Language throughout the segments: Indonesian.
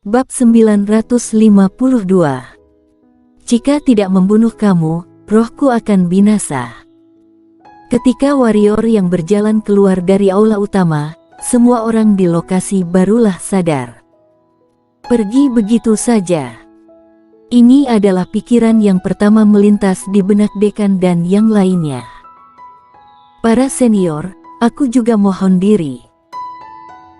Bab 952. Jika tidak membunuh kamu, rohku akan binasa. Ketika warrior yang berjalan keluar dari aula utama, semua orang di lokasi barulah sadar. Pergi begitu saja. Ini adalah pikiran yang pertama melintas di benak dekan dan yang lainnya. Para senior, aku juga mohon diri.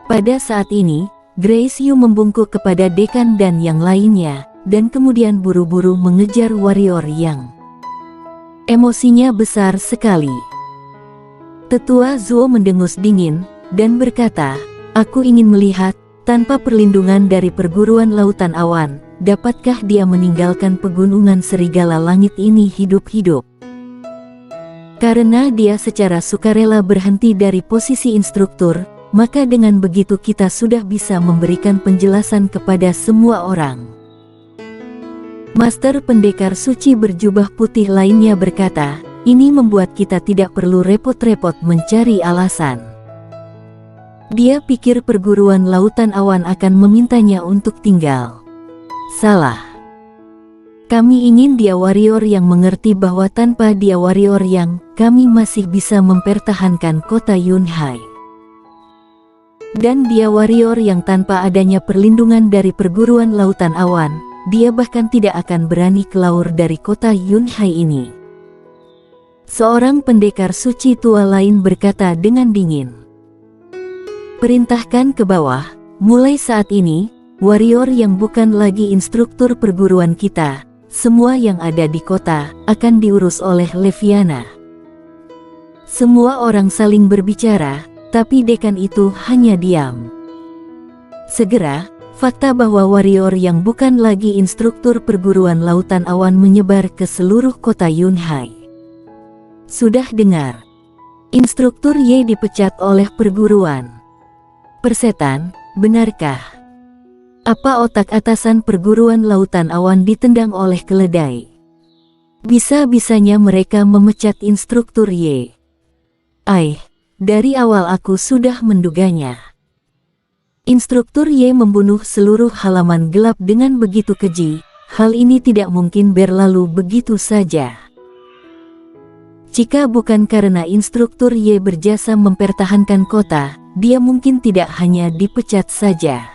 Pada saat ini, Grace Yu membungkuk kepada dekan dan yang lainnya, dan kemudian buru-buru mengejar warrior yang emosinya besar sekali. Tetua Zuo mendengus dingin, dan berkata, "Aku ingin melihat, tanpa perlindungan dari perguruan lautan awan, dapatkah dia meninggalkan pegunungan serigala langit ini hidup-hidup?" Karena dia secara sukarela berhenti dari posisi instruktur, maka dengan begitu kita sudah bisa memberikan penjelasan kepada semua orang. Master pendekar suci berjubah putih lainnya berkata, "Ini membuat kita tidak perlu repot-repot mencari alasan." Dia pikir perguruan lautan awan akan memintanya untuk tinggal. Salah. Kami ingin dia warrior yang mengerti bahwa tanpa dia warrior yang, kami masih bisa mempertahankan kota Yunhai. Dan dia warrior yang tanpa adanya perlindungan dari perguruan lautan awan, dia bahkan tidak akan berani keluar dari kota Yunhai ini. Seorang pendekar suci tua lain berkata dengan dingin, "Perintahkan ke bawah, mulai saat ini, warrior yang bukan lagi instruktur perguruan kita, semua yang ada di kota, akan diurus oleh Leviana." Semua orang saling berbicara, tapi dekan itu hanya diam. Segera, fakta bahwa warrior yang bukan lagi instruktur perguruan lautan awan menyebar ke seluruh kota Yunhai. Sudah dengar, instruktur Ye dipecat oleh perguruan persetan, benarkah? Apa otak atasan perguruan lautan awan ditendang oleh keledai? Bisa-bisanya mereka memecat instruktur Ye. Dari awal aku sudah menduganya. Instruktur Ye membunuh seluruh halaman gelap dengan begitu keji, hal ini tidak mungkin berlalu begitu saja. Jika bukan karena instruktur Ye berjasa mempertahankan kota, dia mungkin tidak hanya dipecat saja.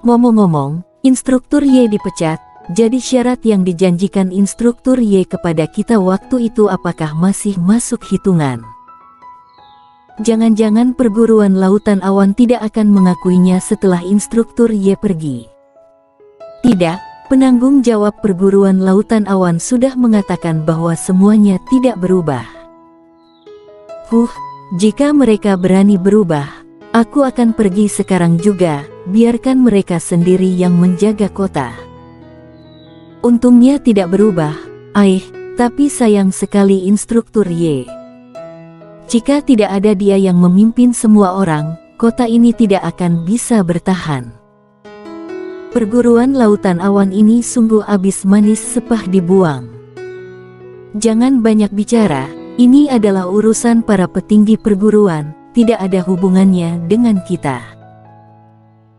Ngomong-ngomong, instruktur Ye dipecat, jadi syarat yang dijanjikan instruktur Ye kepada kita waktu itu apakah masih masuk hitungan? Jangan-jangan perguruan lautan awan tidak akan mengakuinya setelah instruktur Ye pergi. Tidak, penanggung jawab perguruan lautan awan sudah mengatakan bahwa semuanya tidak berubah. Jika mereka berani berubah, aku akan pergi sekarang juga, biarkan mereka sendiri yang menjaga kota. Untungnya tidak berubah, tapi sayang sekali instruktur Ye. Jika tidak ada dia yang memimpin semua orang, kota ini tidak akan bisa bertahan. Perguruan lautan awan ini sungguh abis manis sepah dibuang. Jangan banyak bicara, ini adalah urusan para petinggi perguruan, tidak ada hubungannya dengan kita.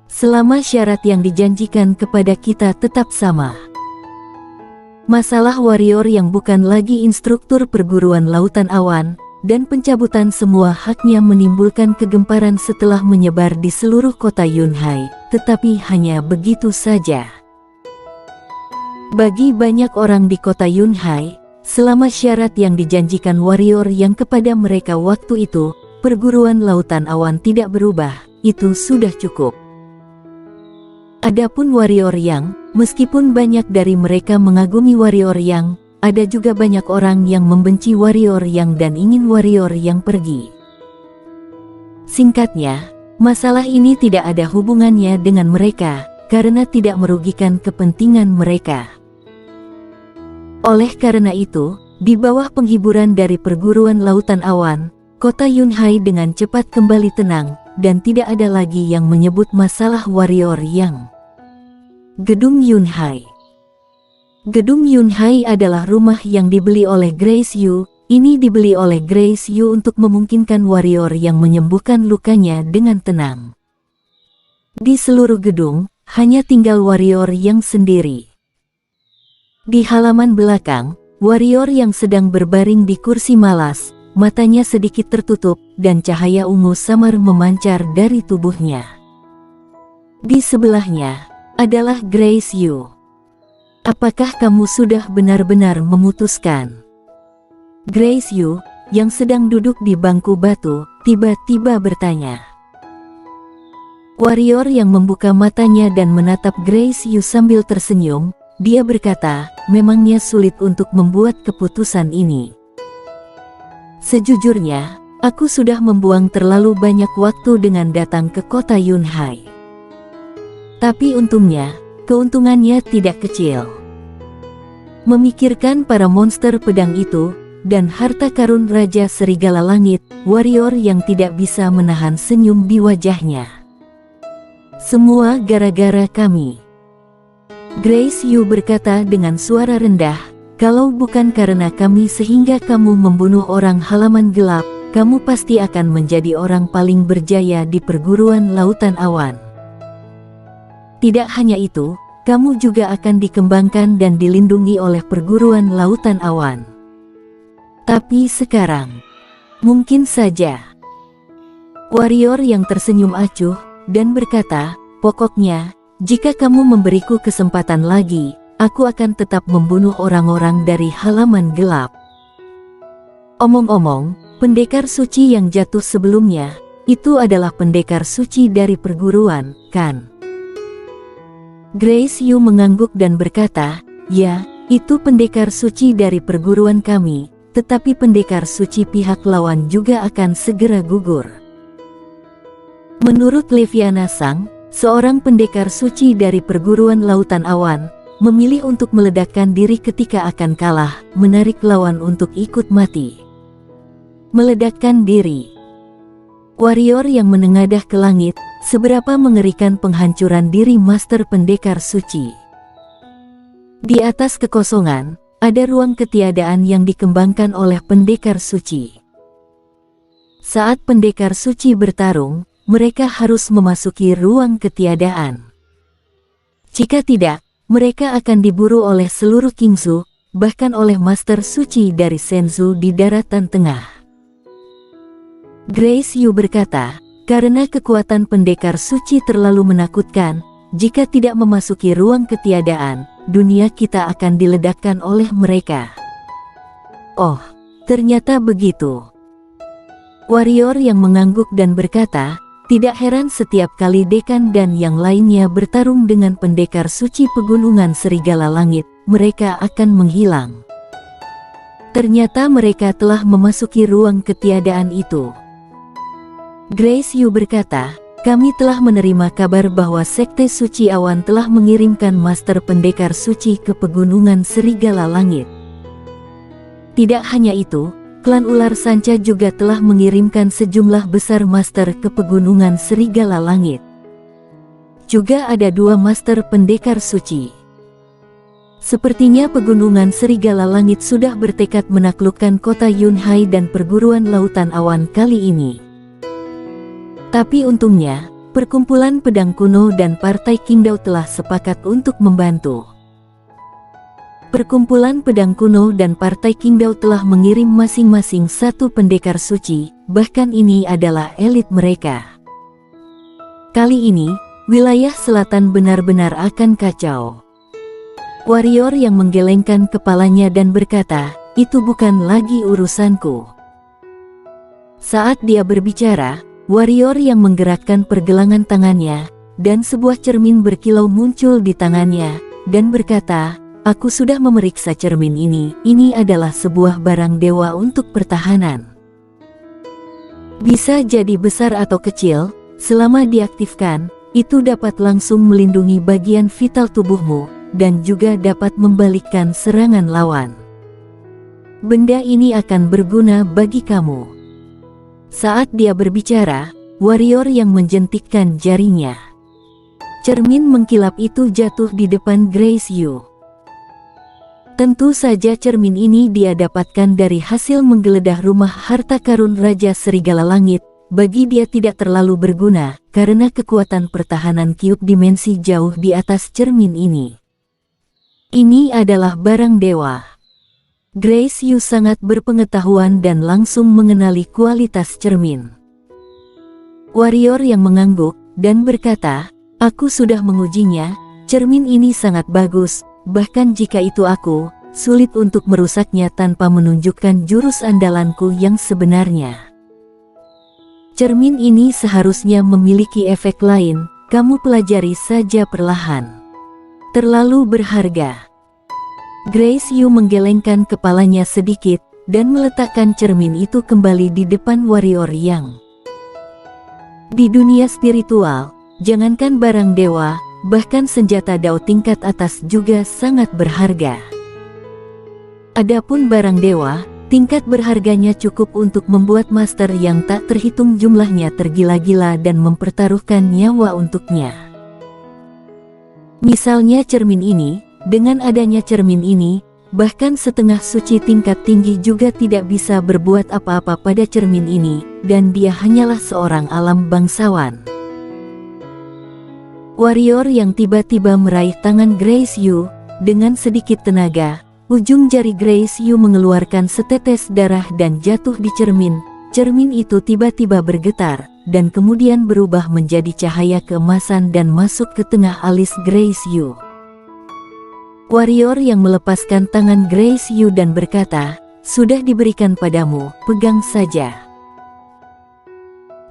Selama syarat yang dijanjikan kepada kita tetap sama. Masalah warrior yang bukan lagi instruktur perguruan lautan awan, dan pencabutan semua haknya menimbulkan kegemparan setelah menyebar di seluruh kota Yunhai, tetapi hanya begitu saja. Bagi banyak orang di kota Yunhai, selama syarat yang dijanjikan warrior yang kepada mereka waktu itu, perguruan lautan awan tidak berubah, itu sudah cukup. Adapun warrior yang, meskipun banyak dari mereka mengagumi warrior yang, ada juga banyak orang yang membenci warrior yang dan ingin warrior yang pergi. Singkatnya, masalah ini tidak ada hubungannya dengan mereka, karena tidak merugikan kepentingan mereka. Oleh karena itu, di bawah penghiburan dari perguruan lautan awan, kota Yunhai dengan cepat kembali tenang, dan tidak ada lagi yang menyebut masalah warrior yang. Gedung Yunhai. Gedung Yunhai adalah rumah yang dibeli oleh Grace Yu. Ini dibeli oleh Grace Yu untuk memungkinkan warrior yang menyembuhkan lukanya dengan tenang. Di seluruh gedung, hanya tinggal warrior yang sendiri. Di halaman belakang, warrior yang sedang berbaring di kursi malas, matanya sedikit tertutup dan cahaya ungu samar memancar dari tubuhnya. Di sebelahnya adalah Grace Yu. Apakah kamu sudah benar-benar memutuskan? Grace Yu, yang sedang duduk di bangku batu, tiba-tiba bertanya. Warrior yang membuka matanya dan menatap Grace Yu sambil tersenyum, dia berkata, memangnya sulit untuk membuat keputusan ini. Sejujurnya, aku sudah membuang terlalu banyak waktu dengan datang ke kota Yunhai. Tapi untungnya, keuntungannya tidak kecil. Memikirkan para monster pedang itu, dan harta karun Raja Serigala Langit, warrior yang tidak bisa menahan senyum di wajahnya. Semua gara-gara kami. Grace Yu berkata dengan suara rendah, kalau bukan karena kami sehingga kamu membunuh orang halaman gelap, kamu pasti akan menjadi orang paling berjaya di perguruan lautan awan. Tidak hanya itu, kamu juga akan dikembangkan dan dilindungi oleh perguruan lautan awan. Tapi sekarang, mungkin saja. Warrior yang tersenyum acuh dan berkata, pokoknya, jika kamu memberiku kesempatan lagi, aku akan tetap membunuh orang-orang dari halaman gelap. Omong-omong, pendekar suci yang jatuh sebelumnya, itu adalah pendekar suci dari perguruan, kan? Grace Yu mengangguk dan berkata, ya, itu pendekar suci dari perguruan kami, tetapi pendekar suci pihak lawan juga akan segera gugur. Menurut Leviana Sang, seorang pendekar suci dari perguruan lautan awan, memilih untuk meledakkan diri ketika akan kalah, menarik lawan untuk ikut mati. Meledakkan diri. Warrior yang menengadah ke langit, seberapa mengerikan penghancuran diri Master Pendekar Suci. Di atas kekosongan, ada ruang ketiadaan yang dikembangkan oleh Pendekar Suci. Saat Pendekar Suci bertarung, mereka harus memasuki ruang ketiadaan. Jika tidak, mereka akan diburu oleh seluruh Kingsu, bahkan oleh Master Suci dari Senzu di daratan tengah. Grace Yu berkata, karena kekuatan pendekar suci terlalu menakutkan, jika tidak memasuki ruang ketiadaan, dunia kita akan diledakkan oleh mereka. Oh, ternyata begitu. Warrior yang mengangguk dan berkata, tidak heran setiap kali Dekan dan yang lainnya bertarung dengan pendekar suci pegunungan Serigala Langit, mereka akan menghilang. Ternyata mereka telah memasuki ruang ketiadaan itu. Grace Yu berkata, kami telah menerima kabar bahwa Sekte Suci Awan telah mengirimkan Master Pendekar Suci ke Pegunungan Serigala Langit. Tidak hanya itu, klan Ular Sanca juga telah mengirimkan sejumlah besar Master ke Pegunungan Serigala Langit. Juga ada 2 Master Pendekar Suci. Sepertinya Pegunungan Serigala Langit sudah bertekad menaklukkan kota Yunhai dan perguruan lautan awan kali ini. Tapi untungnya, perkumpulan pedang kuno dan partai Qingdao telah sepakat untuk membantu. Perkumpulan pedang kuno dan partai Qingdao telah mengirim masing-masing 1 pendekar suci, bahkan ini adalah elit mereka. Kali ini, wilayah selatan benar-benar akan kacau. Warrior yang menggelengkan kepalanya dan berkata, itu bukan lagi urusanku. Saat dia berbicara, warrior yang menggerakkan pergelangan tangannya, dan sebuah cermin berkilau muncul di tangannya, dan berkata, aku sudah memeriksa cermin ini adalah sebuah barang dewa untuk pertahanan. Bisa jadi besar atau kecil, selama diaktifkan, itu dapat langsung melindungi bagian vital tubuhmu, dan juga dapat membalikkan serangan lawan. Benda ini akan berguna bagi kamu. Saat dia berbicara, warrior yang menjentikkan jarinya. Cermin mengkilap itu jatuh di depan Grace Yu. Tentu saja cermin ini dia dapatkan dari hasil menggeledah rumah harta karun Raja Serigala Langit, bagi dia tidak terlalu berguna karena kekuatan pertahanan cube dimensi jauh di atas cermin ini. Ini adalah barang dewa. Grace Yu sangat berpengetahuan dan langsung mengenali kualitas cermin. Warrior yang mengangguk dan berkata, "Aku sudah mengujinya, cermin ini sangat bagus, bahkan jika itu aku, sulit untuk merusaknya tanpa menunjukkan jurus andalanku yang sebenarnya. Cermin ini seharusnya memiliki efek lain, kamu pelajari saja perlahan. Terlalu berharga." Grace Yu menggelengkan kepalanya sedikit, dan meletakkan cermin itu kembali di depan Warrior Yang. Di dunia spiritual, jangankan barang dewa, bahkan senjata Dao tingkat atas juga sangat berharga. Adapun barang dewa, tingkat berharganya cukup untuk membuat master yang tak terhitung jumlahnya tergila-gila dan mempertaruhkan nyawa untuknya. Misalnya cermin ini, dengan adanya cermin ini, bahkan setengah suci tingkat tinggi juga tidak bisa berbuat apa-apa pada cermin ini, dan dia hanyalah seorang alam bangsawan. Warrior yang tiba-tiba meraih tangan Grace Yu, dengan sedikit tenaga, ujung jari Grace Yu mengeluarkan setetes darah dan jatuh di cermin. Cermin itu tiba-tiba bergetar, dan kemudian berubah menjadi cahaya keemasan dan masuk ke tengah alis Grace Yu. Warrior yang melepaskan tangan Grace Yu dan berkata, "Sudah diberikan padamu, pegang saja."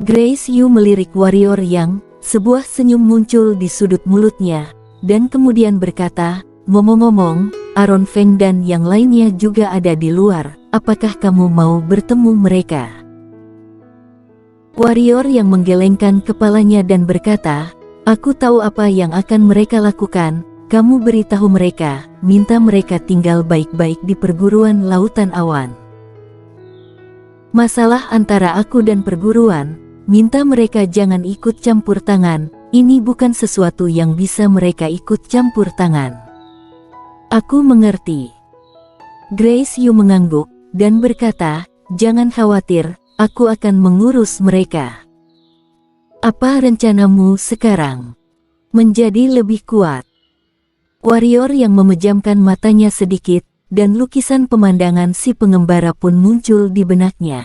Grace Yu melirik Warrior Yang, sebuah senyum muncul di sudut mulutnya, dan kemudian berkata, "Ngomong-ngomong, Aaron Feng dan yang lainnya juga ada di luar, apakah kamu mau bertemu mereka?" Warrior yang menggelengkan kepalanya dan berkata, "Aku tahu apa yang akan mereka lakukan, kamu beritahu mereka, minta mereka tinggal baik-baik di perguruan Lautan Awan. Masalah antara aku dan perguruan, minta mereka jangan ikut campur tangan, ini bukan sesuatu yang bisa mereka ikut campur tangan." "Aku mengerti." Grace Yu mengangguk, dan berkata, "Jangan khawatir, aku akan mengurus mereka." "Apa rencanamu sekarang?" "Menjadi lebih kuat." Warrior yang memejamkan matanya sedikit, dan lukisan pemandangan si pengembara pun muncul di benaknya.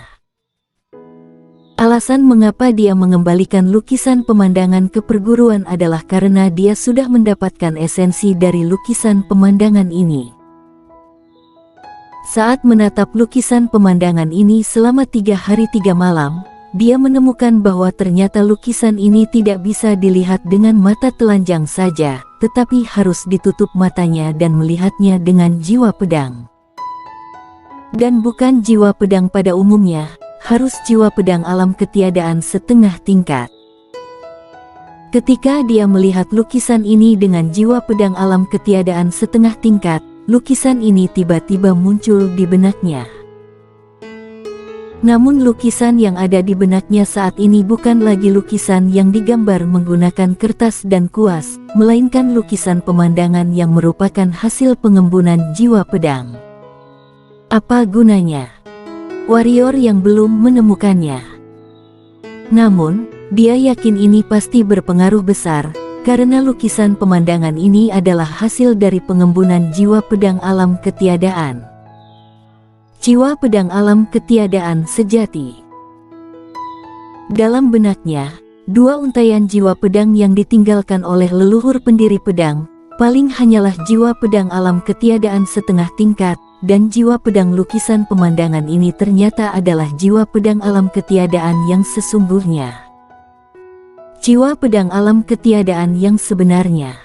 Alasan mengapa dia mengembalikan lukisan pemandangan ke perguruan adalah karena dia sudah mendapatkan esensi dari lukisan pemandangan ini. Saat menatap lukisan pemandangan ini selama 3 hari 3 malam, dia menemukan bahwa ternyata lukisan ini tidak bisa dilihat dengan mata telanjang saja, tetapi harus ditutup matanya dan melihatnya dengan jiwa pedang. Dan bukan jiwa pedang pada umumnya, harus jiwa pedang alam ketiadaan setengah tingkat. Ketika dia melihat lukisan ini dengan jiwa pedang alam ketiadaan setengah tingkat, lukisan ini tiba-tiba muncul di benaknya. Namun lukisan yang ada di benaknya saat ini bukan lagi lukisan yang digambar menggunakan kertas dan kuas, melainkan lukisan pemandangan yang merupakan hasil pengembunan jiwa pedang. Apa gunanya? Warrior yang belum menemukannya. Namun, dia yakin ini pasti berpengaruh besar, karena lukisan pemandangan ini adalah hasil dari pengembunan jiwa pedang alam ketiadaan. Jiwa pedang alam ketiadaan sejati. Dalam benaknya, 2 untaian jiwa pedang yang ditinggalkan oleh leluhur pendiri pedang, paling hanyalah jiwa pedang alam ketiadaan setengah tingkat, dan jiwa pedang lukisan pemandangan ini ternyata adalah jiwa pedang alam ketiadaan yang sesungguhnya. Jiwa pedang alam ketiadaan yang sebenarnya.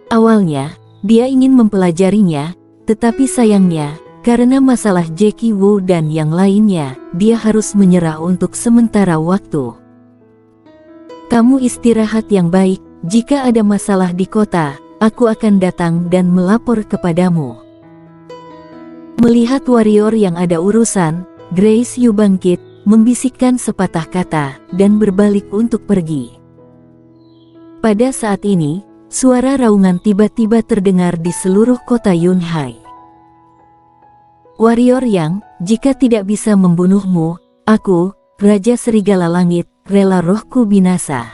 Awalnya, dia ingin mempelajarinya, tetapi sayangnya, karena masalah Jackie Wu dan yang lainnya, dia harus menyerah untuk sementara waktu. "Kamu istirahat yang baik, jika ada masalah di kota, aku akan datang dan melapor kepadamu." Melihat warrior yang ada urusan, Grace Yu bangkit, membisikkan sepatah kata, dan berbalik untuk pergi. Pada saat ini, suara raungan tiba-tiba terdengar di seluruh kota Yunhai. "Warrior Yang, jika tidak bisa membunuhmu, aku, Raja Serigala Langit, rela rohku binasa.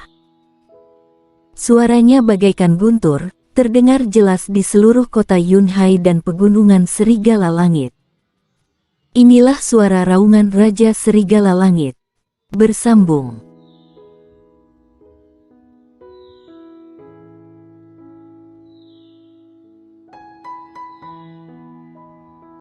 Suaranya bagaikan guntur, terdengar jelas di seluruh kota Yunhai dan pegunungan Serigala Langit. Inilah suara raungan Raja Serigala Langit. Bersambung.